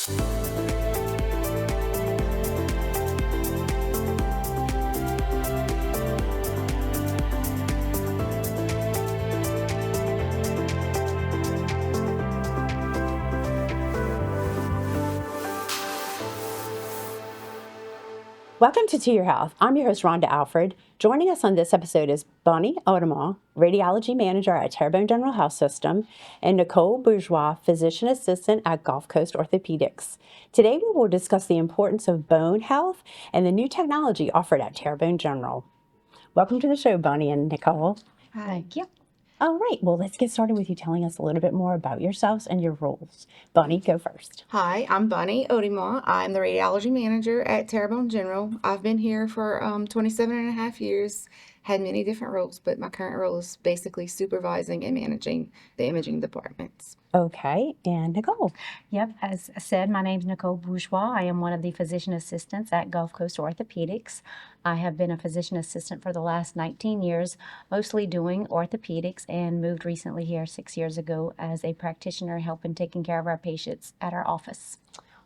Welcome to Your Health. I'm your host, Rhonda Alfred. Joining us on this episode is Bonnie Houma, Radiology Manager at Terrebonne General Health System, and Nicole Bourgeois, Physician Assistant at Gulf Coast Orthopedics. Today we will discuss the importance of bone health and the new technology offered at Terrebonne General. Welcome to the show, Bonnie and Nicole. Hi. Thank you. All right, well, let's get started with you telling us a little bit more about yourselves and your roles. Bonnie, go first. Hi, I'm Bonnie Houma. I'm the radiology manager at Terrebonne General. I've been here for 27 and a half years, had many different roles, but my current role is basically supervising and managing the imaging departments. Okay, and Nicole. Yep, as I said, my name is Nicole Bourgeois. I am one of the physician assistants at Gulf Coast Orthopedics. I have been a physician assistant for the last 19 years, mostly doing orthopedics, and moved recently here 6 years ago as a practitioner helping taking care of our patients at our office.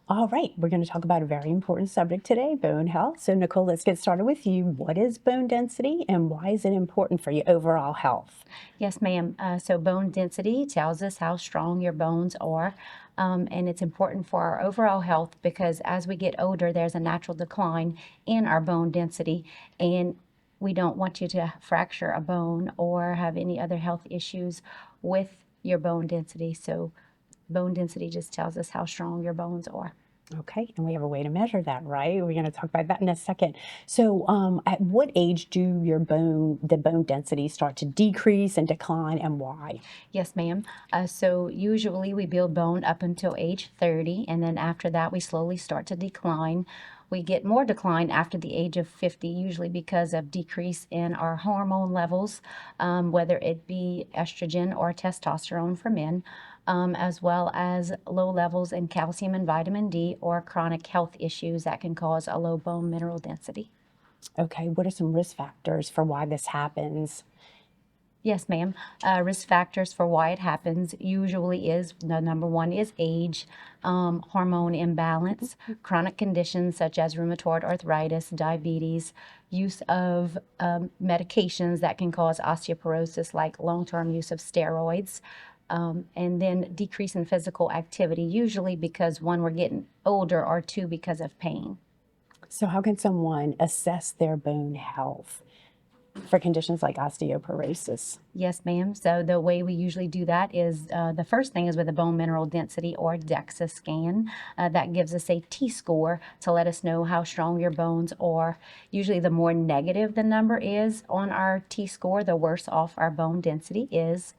All right, we're going to talk about a very important subject today, bone health. So Nicole, let's get started with you. What is bone density and why is it important for your overall health? Yes, ma'am. So bone density tells us how strong your bones are. And it's important for our overall health because as we get older, there's a natural decline in our bone density. And we don't want you to fracture a bone or have any other health issues with your bone density. So bone density just tells us how strong your bones are. Okay, and we have a way to measure that, right? We're going to talk about that in a second. So at what age do the bone density start to decrease and decline, and why? Yes, ma'am. So usually we build bone up until age 30, and then after that we slowly start to decline. We get more decline after the age of 50, usually because of decrease in our hormone levels, whether it be estrogen or testosterone for men, as well as low levels in calcium and vitamin D or chronic health issues that can cause a low bone mineral density. Okay, what are some risk factors for why this happens? Yes, ma'am. Risk factors for why it happens usually is the number one is age, hormone imbalance, chronic conditions such as rheumatoid arthritis, diabetes, use of medications that can cause osteoporosis like long-term use of steroids, and then decrease in physical activity, usually because one, we're getting older, or two, because of pain. So how can someone assess their bone health for conditions like osteoporosis? Yes, ma'am. So the way we usually do that is the first thing is with a bone mineral density or DEXA scan. That gives us a T-score to let us know how strong your bones are. Usually the more negative the number is on our T-score, the worse off our bone density is.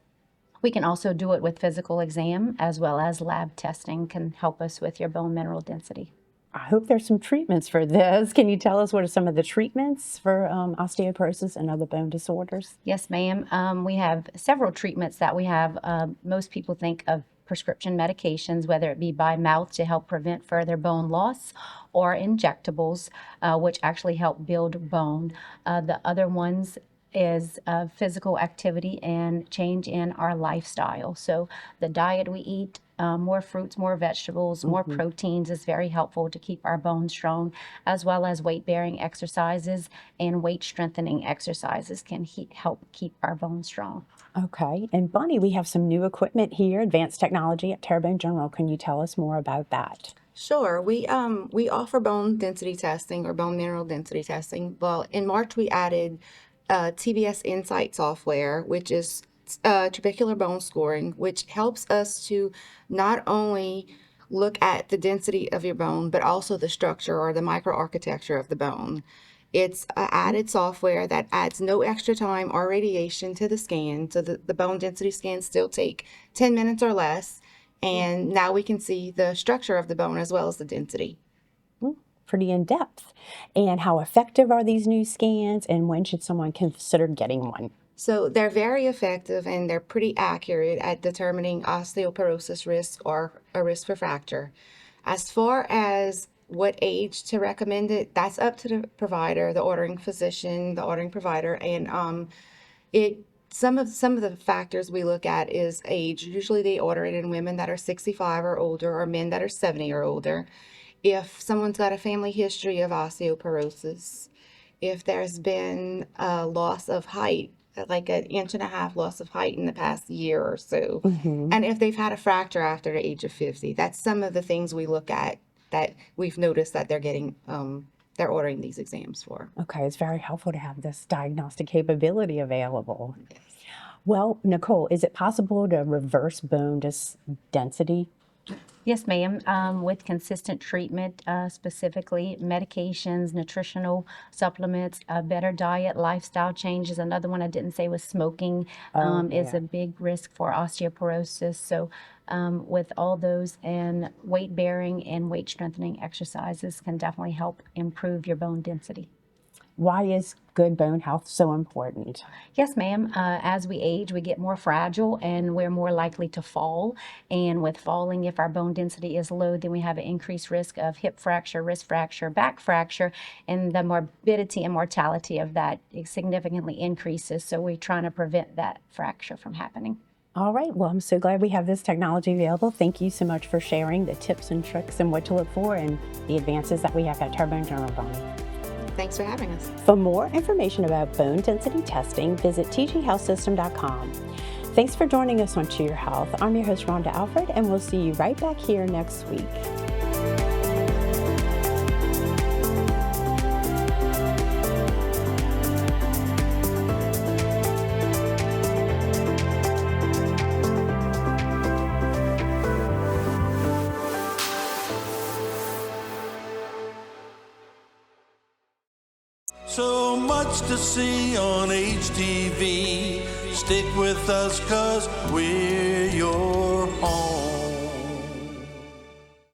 We can also do it with physical exam as well as lab testing can help us with your bone mineral density. I hope there's some treatments for this. Can you tell us what are some of the treatments for osteoporosis and other bone disorders? Yes, ma'am. We have several treatments that we have. Most people think of prescription medications, whether it be by mouth to help prevent further bone loss, or injectables, which actually help build bone. The other ones is physical activity and change in our lifestyle. So the diet we eat, more fruits, more vegetables, more proteins is very helpful to keep our bones strong, as well as weight-bearing exercises and weight-strengthening exercises can help keep our bones strong. Okay, and Bonnie, we have some new equipment here, advanced technology at Terrebonne General. Can you tell us more about that? Sure. We offer bone density testing or bone mineral density testing. Well, in March we added TBS Insight software, which is trabecular bone scoring, which helps us to not only look at the density of your bone, but also the structure or the microarchitecture of the bone. It's added software that adds no extra time or radiation to the scan, so the bone density scans still take 10 minutes or less, and now we can see the structure of the bone as well as the density. Pretty in depth. And how effective are these new scans, and when should someone consider getting one? So they're very effective and they're pretty accurate at determining osteoporosis risk or a risk for fracture. As far as what age to recommend it, that's up to the provider, the ordering physician, the ordering provider, and it some of the factors we look at is age. Usually they order it in women that are 65 or older, or men that are 70 or older. If someone's got a family history of osteoporosis, if there's been a loss of height, like an inch and a half loss of height in the past year or so, and if they've had a fracture after the age of 50, that's some of the things we look at that we've noticed that they're getting, they're ordering these exams for. Okay, it's very helpful to have this diagnostic capability available. Well, Nicole, is it possible to reverse bone density? Yes, ma'am. With consistent treatment, specifically medications, nutritional supplements, a better diet, lifestyle changes. Another one I didn't say was smoking is yeah. a big risk for osteoporosis. So with all those, and weight bearing and weight strengthening exercises can definitely help improve your bone density. Why is good bone health so important? Yes, ma'am. As we age, we get more fragile and we're more likely to fall. And with falling, if our bone density is low, then we have an increased risk of hip fracture, wrist fracture, back fracture, and the morbidity and mortality of that significantly increases. So we're trying to prevent that fracture from happening. All right, well, I'm so glad we have this technology available. Thank you so much for sharing the tips and tricks and what to look for and the advances that we have at Terrebonne General Bone. Thanks for having us. For more information about bone density testing, visit tghealthsystem.com. Thanks for joining us on To Your Health. I'm your host, Rhonda Alfred, and we'll see you right back here next week. So much to see on HTV. Stick with us 'cause we're your home.